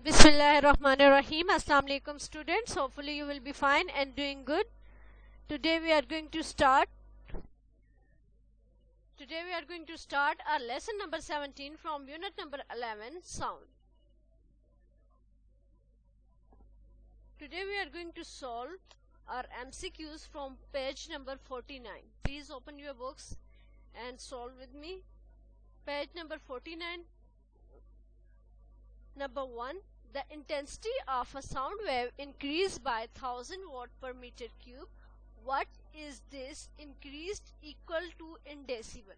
Bismillahirrahmanirrahim. Assalamu alaikum students. Hopefully you will be fine and doing good. Today we are going to start our lesson number 17 from unit number 11, sound. Today we are going to solve our MCQs from page number 49. Please open your books and solve with me. Page number 49. Number 1. The intensity of a sound wave increased by 1000 watt per meter cube. What is this increased equal to in decibel?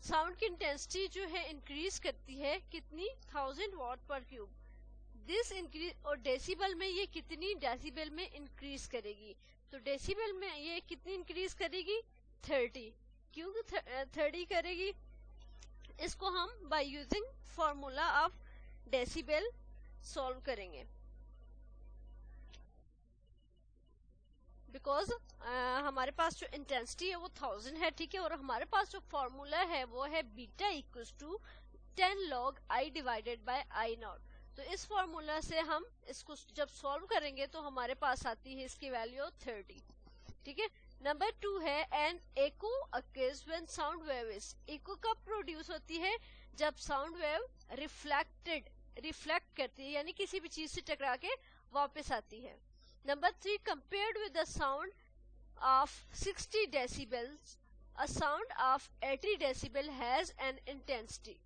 Sound की intensity जो है increase करती है कितनी 1000 वाट पर cube. This increase और decibel में ये कितनी डेसिबल में इंक्रीज करेगी. तो डेसिबल में ये कितनी इंक्रीज करेगी 30. क्यों 30 करेगी. इसको हम by using formula of decibel solve करेंगे. बिकॉज हमारे पास जो इंटेंसिटी है वो 1000 है, ठीक है, और हमारे पास जो फॉर्मूला है वो है beta equals to 10 log I divided by I nought. तो इस फॉर्मूला से हम इसको जब सॉल्व करेंगे तो हमारे पास आती है इसकी वैल्यू 30. ठीक है. नंबर 2 है an echo occurs when sound wave is. Echo कब प्रोड्यूस होती है जब साउंड वेव रिफ्लेक्ट करती है, यानी किसी भी चीज से टकरा के वापस आती है. Number 3, compared with the sound of 60 decibels, a sound of 80 decibel has an intensity.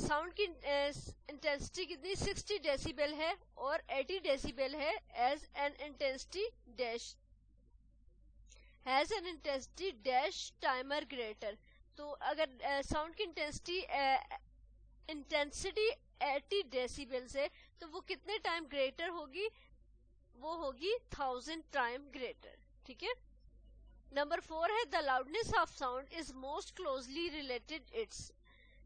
Sound की इंटेंसिटी कितनी 60 डेसिबल है और 80 डेसिबल है. As an intensity dash timer greater. तो अगर साउंड की इंटेंसिटी 80 डेसिबल से तो वो कितने टाइम ग्रेटर होगी, वो होगी 1000 टाइम ग्रेटर. ठीक है. नंबर 4 है the loudness of sound is most closely related it's.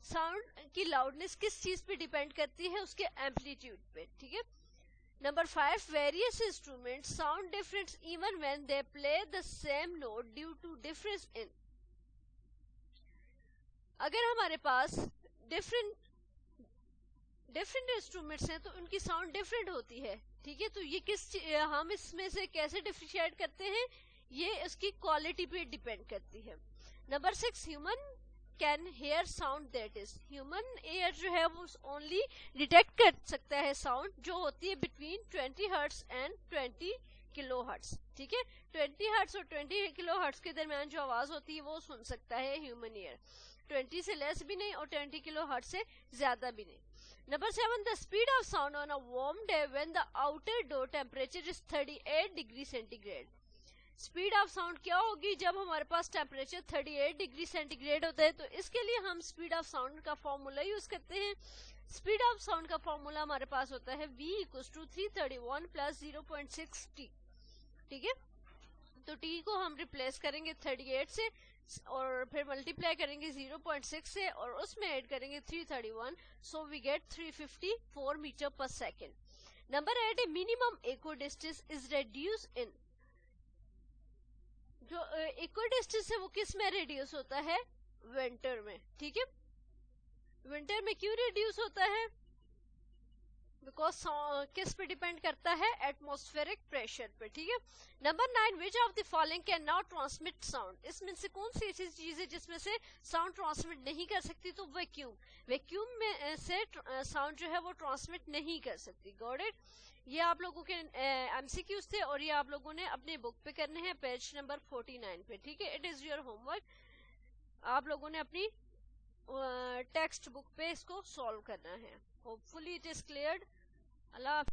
Sound की लाउडनेस किस चीज पे डिपेंड करती है, उसके एम्पलीट्यूड पे. ठीक है. Number 5 various instruments sound different even when they play the same note due to difference in. अगर हमारे पास डिफरेंट इंस्ट्रूमेंट्स हैं तो उनकी साउंड डिफरेंट होती है. ठीक है. तो ये हम इसमें से कैसे डिफरेंशिएट करते हैं, ये इसकी क्वालिटी पे डिपेंड करती है. Number 6 human can hear sound that is. Human air जो है वो ओनली डिटेक्ट कर सकता है साउंड जो होती है between 20 hertz and 20 kilo hertz. ठीक है. 20 हर्ट्ज और 20 किलो हर्ट्ज के दरमियान जो आवाज होती है वो सुन सकता है ह्यूमन ईयर. 20 से लेस भी नहीं और 20 किलो हर्ट्ज से ज्यादा भी नहीं. Number 7, the speed of sound on a warm day when the outer door temperature is 38 degree centigrade. Speed of sound क्या होगी जब हमारे पास टेम्परेचर 38 डिग्री सेंटीग्रेड होता है. तो इसके लिए हम स्पीड ऑफ साउंड का फॉर्मूला यूज करते हैं. स्पीड ऑफ साउंड का फॉर्मूला हमारे पास होता है v equals to 331 plus 0.6 t. ठीक है. तो t को हम रिप्लेस करेंगे 38 से और फिर मल्टीप्लाई करेंगे 0.6 से और उसमें ऐड करेंगे 331. So we get 354 metre per second. Number 8 minimum echo distance is reduce in. जो एको डिस्टेंस है वो किस में रेड्यूस होता है, विंटर में. ठीक है. विंटर में क्यों रेड्यूस होता है, बिकॉज किस पे डिपेंड करता है, एटमॉस्फेरिक प्रेशर पे. ठीक है. Number 9 which of the following can not transmit sound. इसमें से कौन सी ऐसी चीज है जिसमें से साउंड ट्रांसमिट नहीं कर सकती. तो वैक्यूम में से साउंड जो है वो ट्रांसमिट नहीं कर सकती. Got it. ये आप लोगों के एमसीक्यूज थे और ये आप लोगों ने अपने बुक पे करने हैं पेज नंबर 49 पे. ठीक है. It is your homework. आप लोगों ने अपनी टेक्स्ट बुक पे इसको सॉल्व करना है. Hopefully it is cleared. Allah.